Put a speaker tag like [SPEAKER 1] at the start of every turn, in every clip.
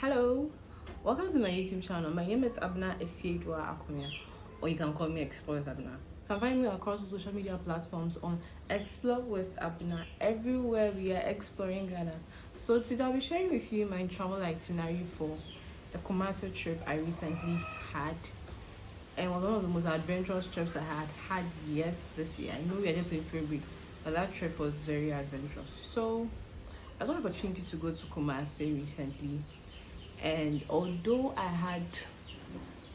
[SPEAKER 1] Hello, welcome to my YouTube channel. My name is Abena Esiedwa, or you can call me ExploreWithAbena. You can find me across the social media platforms on Explore with Abena. Everywhere we are exploring Ghana. So today I'll be sharing with you my travel itinerary for the Kumasi trip I recently had. And was one of the most adventurous trips I had yet this year. I know we are just in February, but that trip was very adventurous. So I got an opportunity to go to Kumasi recently, and although I had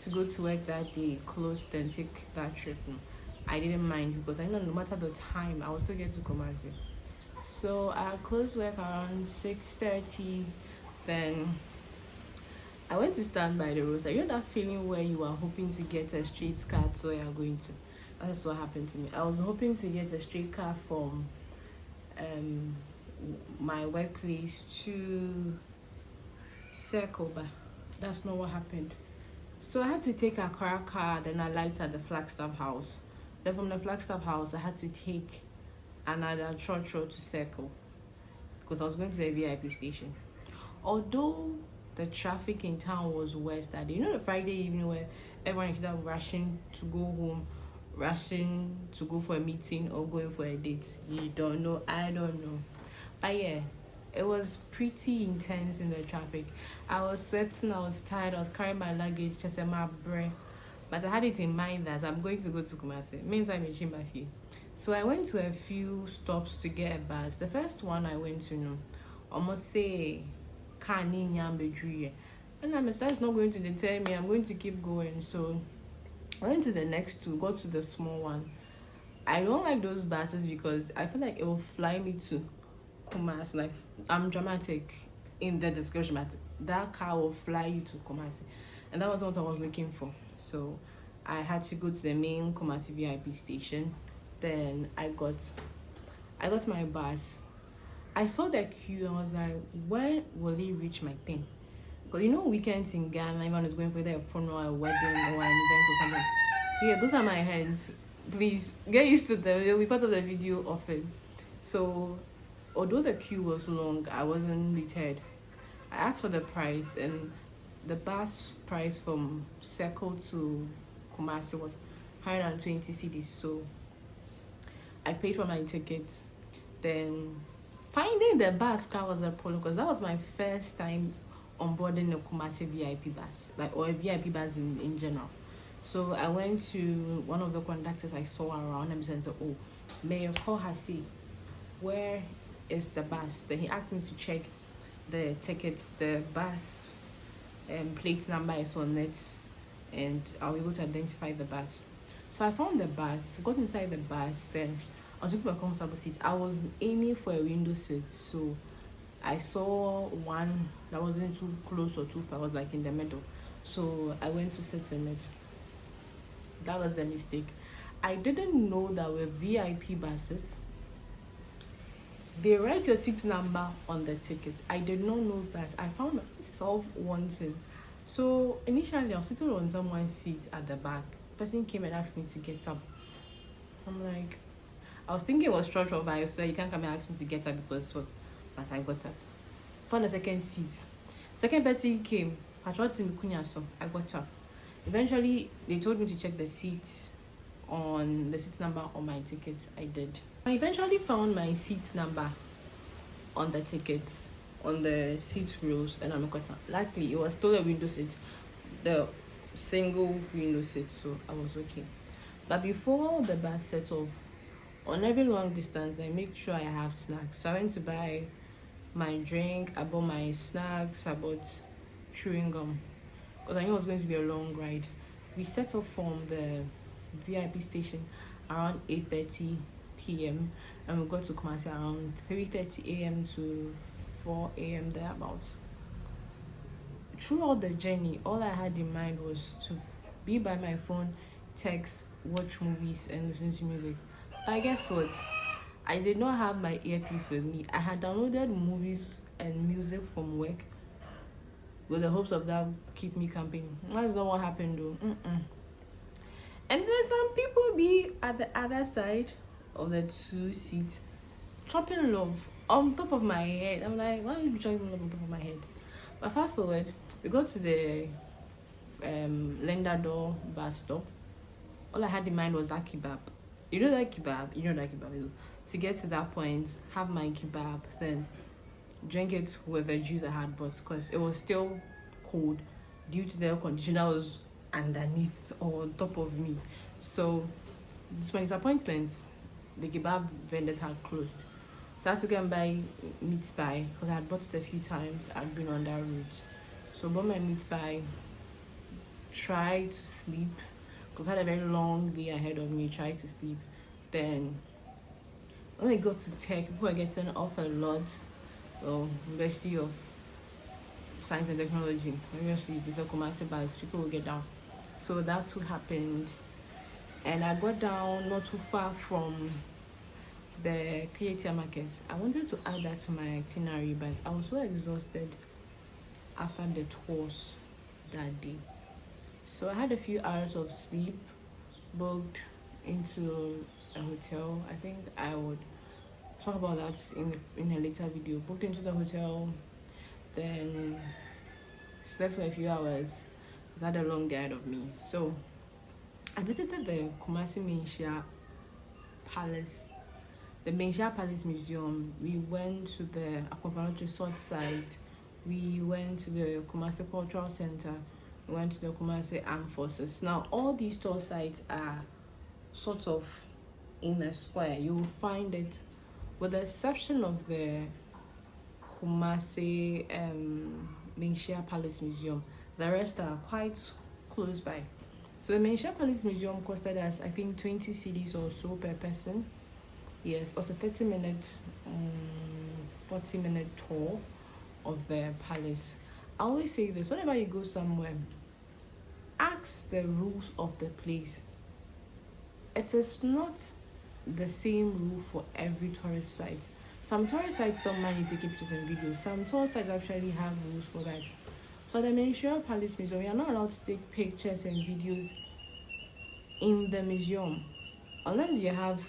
[SPEAKER 1] to go to work that day, closed and take that trip, I didn't mind because I know no matter the time I will still get to Kumasi. So I closed work around 6:30. Then I went to stand by the roadside. You know that feeling where you are hoping to get a straight car to where you're going to. That's what happened to me. I was hoping to get a straight car from um my workplace to circle, but that's not what happened. So I had to take a car, then I light at the Flagstaff house. Then from the Flagstaff house, I had to take another church road to circle because I was going to the VIP station. Although the traffic in town was worse that day, you know, the Friday evening where everyone is either rushing to go home, rushing to go for a meeting, or going for a date. You don't know, I don't know. But yeah, it was pretty intense in the traffic. I was sweating, I was tired, I was carrying my luggage, just in my breath. But I had it in mind that I'm going to go to Kumasi. Means I'm in Chimbafi. So I went to a few stops to get a bus. The first one I went to, almost say, Kani Nyambedruye. And that's not going to deter me. I'm going to keep going. So I went to the next two, got to the small one. I don't like those buses because I feel like it will fly me to Kumasi. Like, I'm dramatic in the description, but that car will fly you to Kumasi, and that was what I was looking for. So I had to go to the main Kumasi VIP station. Then I got my bus. I saw the queue and I was like, when will it reach my thing? Because you know, weekends in Ghana, everyone is going for their funeral, a wedding, or an event or something. Yeah, those are my hands. Please get used to them. You'll be part of the video of it. So although the queue was long, I wasn't deterred. I asked for the price, and the bus price from Circle to Kumasi was 120 cedis. So I paid for my ticket. Then finding the bus car was a problem because that was my first time on boarding a Kumasi VIP bus, like, or a VIP bus in general. So I went to one of the conductors I saw around and said, "Oh, may your call has see where is the bus?" Then he asked me to check the tickets, the bus plate number is on it, and I'll be able to identify the bus. So I found the bus, got inside the bus, then I was looking for a comfortable seat. I was aiming for a window seat, so I saw one that wasn't too close or too far. I was like in the middle, so I went to sit in it. That was the mistake. I didn't know that with VIP buses, they write your seat number on the ticket. I did not know that. I found myself wanting. So initially I was sitting on someone's seat at the back. The person came and asked me to get up. I'm like, I was thinking it was structural vibes, so you can't come and ask me to get up because what? But I got up. Found a second seat. Second person came. I got up. Eventually they told me to check the seat on the seat number on my ticket. I did. I eventually found my seat number on the tickets, on the seat rows, and I'm luckily it was still a window seat, the single window seat, so I was okay. But before the bus set off, on every long distance, I make sure I have snacks. So I went to buy my drink, I bought my snacks, I bought chewing gum because I knew it was going to be a long ride. We set off from the VIP station around 8:30 p.m. and we got to Kumasi around 3:30 a.m. to 4 a.m. thereabouts. Throughout the journey, all I had in mind was to be by my phone, text, watch movies, and listen to music. But guess what? I did not have my earpiece with me. I had downloaded movies and music from work with the hopes of that keep me company. That's not what happened though. And then some people be at the other side of the two seats chopping love on top of my head. I'm like, why are you chopping love on top of my head? But fast forward, we go to the Lendador bus stop. All I had in mind was that kebab. You know that kebab? You know that kebab. To get to that point, have my kebab, then drink it with the juice I had, but because it was still cold due to the air conditioner that was underneath or on top of me. So, this my disappointment, the kebab vendors had closed. So I had to go and buy meat pie because I had bought it a few times. I'd been on that route. So, bought my meat pie, tried to sleep because I had a very long day ahead of me. Tried to sleep. Then, when we got to tech, people were getting off a lot. So, University of Science and Technology, obviously, this is Kumasi Palace, people will get down. So, that's what happened. And I got down not too far from the creative markets. I wanted to add that to my itinerary, but I was so exhausted after the tours that day. So I had a few hours of sleep, booked into a hotel. I think I would talk about that in a later video. Booked into the hotel, then slept for a few hours. I had a long day ahead of me. So I visited the Kumasi Manhyia Palace, the Manhyia Palace Museum. We went to the Aquafano Resort site. We went to the Kumasi Cultural Center. We went to the Kumasi Armed Forces. Now, all these tour sites are sort of in a square. You will find it, with the exception of the Kumasi Manhyia Palace Museum. The rest are quite close by. So the Manhyia Palace Museum costed us, I think, 20 cedis or so per person. Yes, it was a 30-minute, 40-minute tour of the palace. I always say this, whenever you go somewhere, ask the rules of the place. It is not the same rule for every tourist site. Some tourist sites don't mind you taking pictures and videos. Some tourist sites actually have rules for that. For the Manhyia Palace Museum, you are not allowed to take pictures and videos in the museum unless you have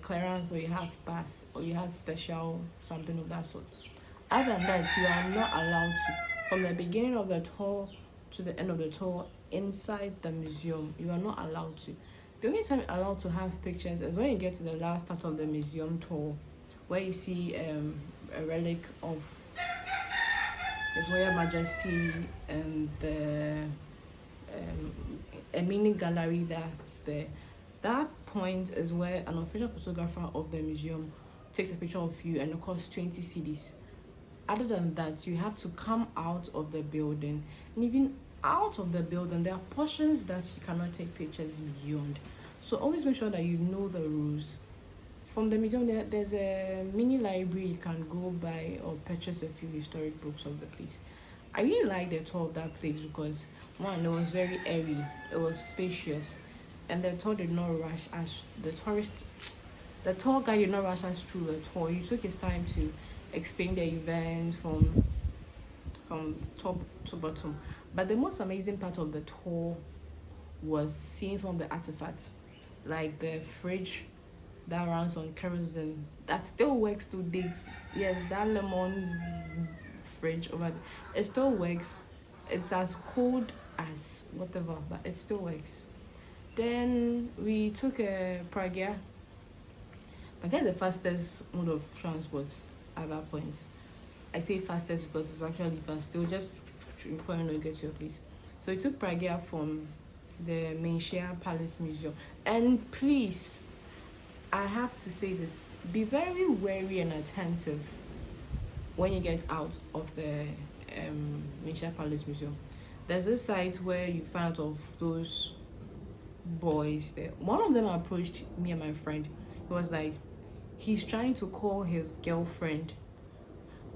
[SPEAKER 1] clearance or you have pass or you have special something of that sort. Other than that, you are not allowed to, from the beginning of the tour to the end of the tour, inside the museum, you are not allowed to. The only time you're allowed to have pictures is when you get to the last part of the museum tour, where you see a relic of His Royal Majesty and the a mini gallery that's there. That point is where an official photographer of the museum takes a picture of you, and it costs 20 cedis. Other than that, you have to come out of the building, and even out of the building there are portions that you cannot take pictures beyond. So always make sure that you know the rules. From the museum, there's a mini library you can go by or purchase a few historic books of the place. I really like the tour of that place because, one, it was very airy, it was spacious, and the tour did not rush us. The tour guide did not rush us through the tour. He took his time to explain the events from top to bottom. But the most amazing part of the tour was seeing some of the artifacts, like the fridge that runs on kerosene that still works to date. Yes, that lemon fridge over there, it still works. It's as cold as whatever, but it still works. Then we took a Pragia. I guess the fastest mode of transport at that point. I say fastest because it's actually fast. They will just before you know you get to your place. So we took Pragia from the Manhyia Palace Museum. And please, I have to say this, be very wary and attentive when you get out of the Manhyia Palace Museum. There's this site where you find out of those boys there. One of them approached me and my friend. He was like, he's trying to call his girlfriend,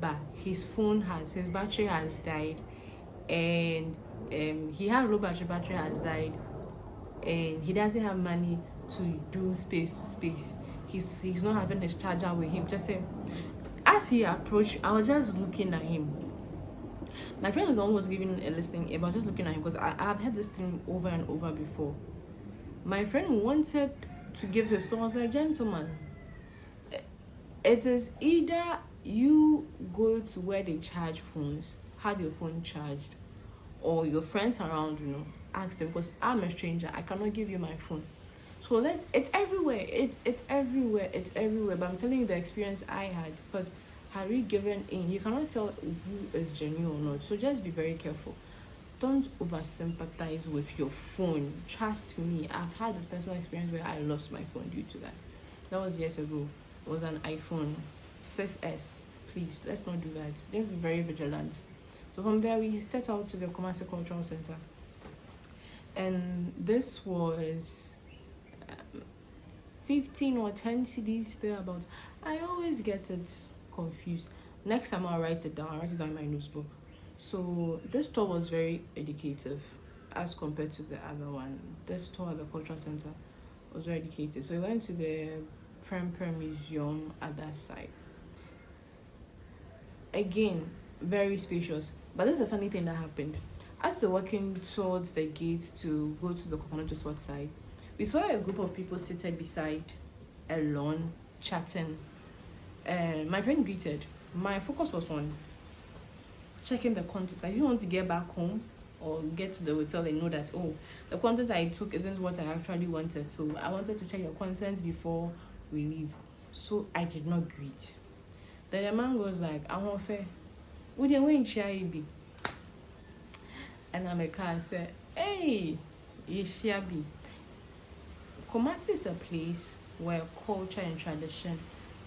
[SPEAKER 1] but his battery has died, and he had low battery has died, and he doesn't have money to do space to space. He's not having his charger with him. Just say, as he approached, I was just looking at him. My friend was almost giving a listening ear, but I was just looking at him because I've heard this thing over and over before. My friend wanted to give his phone. I was like, gentlemen, it is either you go to where they charge phones, had your phone charged, or your friends around, ask them, because I'm a stranger, I cannot give you my phone. So it's everywhere. It's everywhere. It's everywhere. But I'm telling you the experience I had, because had we given in, you cannot tell who is genuine or not. So just be very careful. Don't over sympathize with your phone. Trust me, I've had a personal experience where I lost my phone due to that. That was years ago. It was an iPhone 6S. Please, let's not do that. Just be very vigilant. So from there, we set out to the Kumasi Cultural Center. And this was 15 or 10 cedis thereabouts. I always get it confused. Next time I'll write it down. I'll write it down in my notebook. So this tour was very educative as compared to the other one. This tour at the Cultural Center was very educative. So we went to the Manhyia Museum at that side. Again, very spacious. But there's a funny thing that happened. As we're walking towards the gate to go to the coconut resort side, we saw a group of people seated beside a lawn, chatting. My friend greeted. My focus was on checking the content. I didn't want to get back home or get to the hotel and know that, oh, the content I took isn't what I actually wanted. So I wanted to check your content before we leave. So I did not greet. Then the man goes like, I want fair. Would you win be? And I'm a car said, hey, Yeshiabi. Kumasi is a place where culture and tradition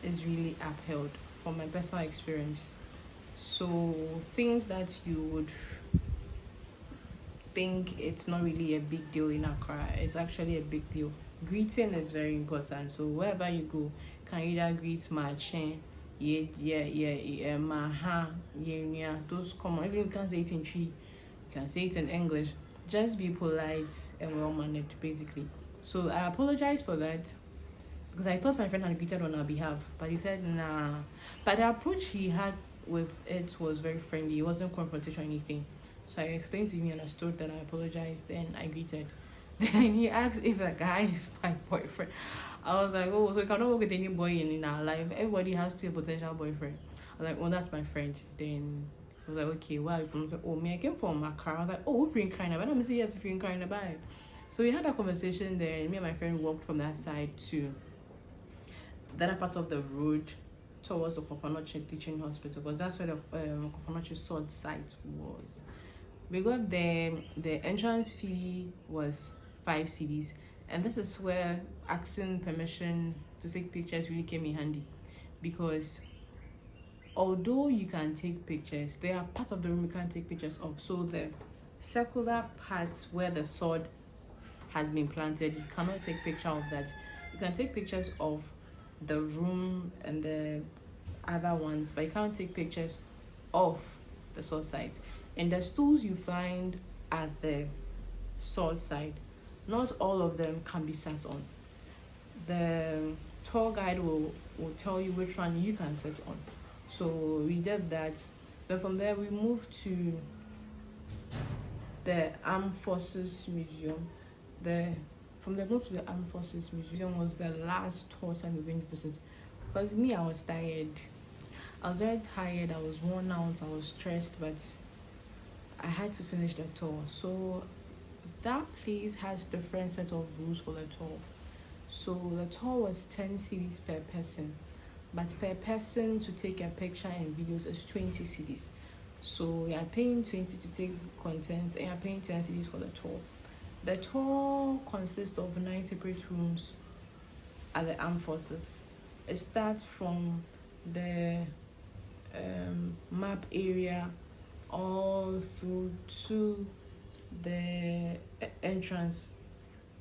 [SPEAKER 1] is really upheld from my personal experience. So things that you would think it's not really a big deal in Accra, it's actually a big deal. Greeting is very important. So wherever you go, can either greet Machen, Maha, those common. Even if you can't say it in Tree, you can say it in English. Just be polite and well mannered, basically. So I apologize for that, because I thought my friend had greeted on our behalf, but he said nah. But the approach he had with it was very friendly. It wasn't confrontation or anything. So I explained to him, and understood that I apologized, then I greeted. Then he asked if the guy is my boyfriend. I was like, oh, so we cannot work with any boy in our life. Everybody has to be a potential boyfriend. I was like, oh, that's my friend. Then I was like, okay, where are you from? I was like, oh, me, I came from Accra. I was like, oh, we're in China. But I'm saying yes, we're in China. Bye. So we had that conversation there. Me and my friend walked from that side to the other part of the road towards the Kofanoche Teaching Hospital, because that's where the Kofanoche sword site was. We got there, the entrance fee was 5 cedis, and this is where asking permission to take pictures really came in handy, because although you can take pictures, there are parts of the room you can't take pictures of. So the circular parts where the sword has been planted, you cannot take picture of that. You can take pictures of the room and the other ones, but you can't take pictures of the sword site. And the stools you find at the sword site, not all of them can be sat on. The tour guide will tell you which one you can sit on. So we did that. Then from there we moved to the Armed Forces Museum. From the move to the Armed Forces Museum was the last tour time we went to visit. Because me, I was tired. I was very tired. I was worn out. I was stressed, but I had to finish the tour. So that place has different set of rules for the tour. So the tour was 10 cedis per person, but per person to take a picture and videos is 20 cedis. So you are paying 20 to take content, and you are paying 10 cedis for the tour. The tour consists of 9 separate rooms at the Armed Forces. It starts from the map area all through to the entrance.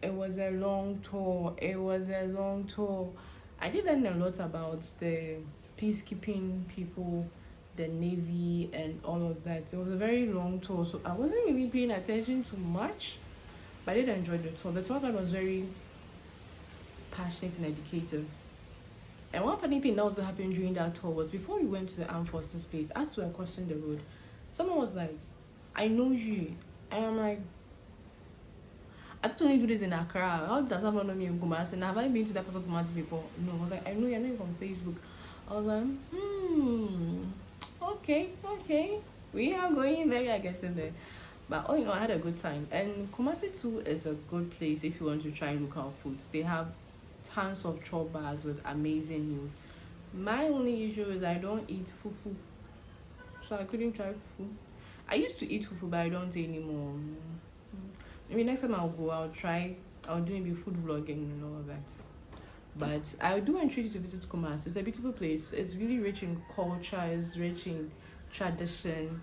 [SPEAKER 1] It was a long tour. I did learn a lot about the peacekeeping people, the Navy, and all of that. It was a very long tour, so I wasn't really paying attention to much, but I did enjoy the tour. The tour guide was very passionate and educative. And one funny thing that also happened during that tour was, before we went to the Armed Forces place, as we were crossing the road, someone was like, I know you. And I'm like, I thought only do this in Accra. How does someone know me in Kumasi? And have I been to that person Kumasi before? No. I was like, I know you from Facebook. I was like, okay. We are going there, we are getting there. But all in all, I had a good time. And Kumasi too is a good place if you want to try local foods. They have tons of chop bars with amazing meals. My only issue is I don't eat fufu, so I couldn't try fufu. I used to eat fufu, but I don't anymore. Maybe next time I'll go, I'll try. I'll do maybe food vlogging and all of that. But I do entreat you to visit Kumasi. It's a beautiful place. It's really rich in culture. It's rich in tradition.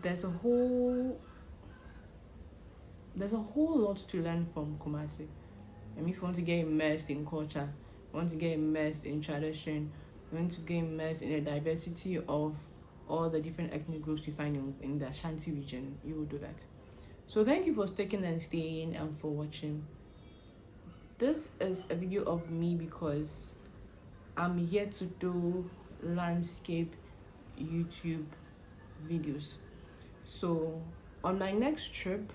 [SPEAKER 1] There's a whole there's a whole lot to learn from Kumasi. I mean, if you want to get immersed in culture, you want to get immersed in tradition, you want to get immersed in the diversity of all the different ethnic groups you find in the Ashanti region, you will do that. So thank you for sticking and staying and for watching. This is a video of me because I'm here to do landscape YouTube videos. So on my next trip,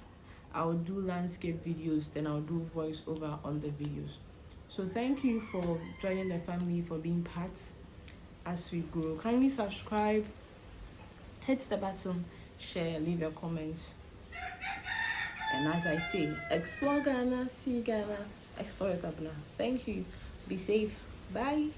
[SPEAKER 1] I'll do landscape videos, then I'll do voiceover on the videos. So thank you for joining the family, for being part as we grow. Kindly subscribe, hit the button, share, leave your comments. And as I say, explore Ghana, see Ghana, explore with Abena. Thank you. Be safe. Bye.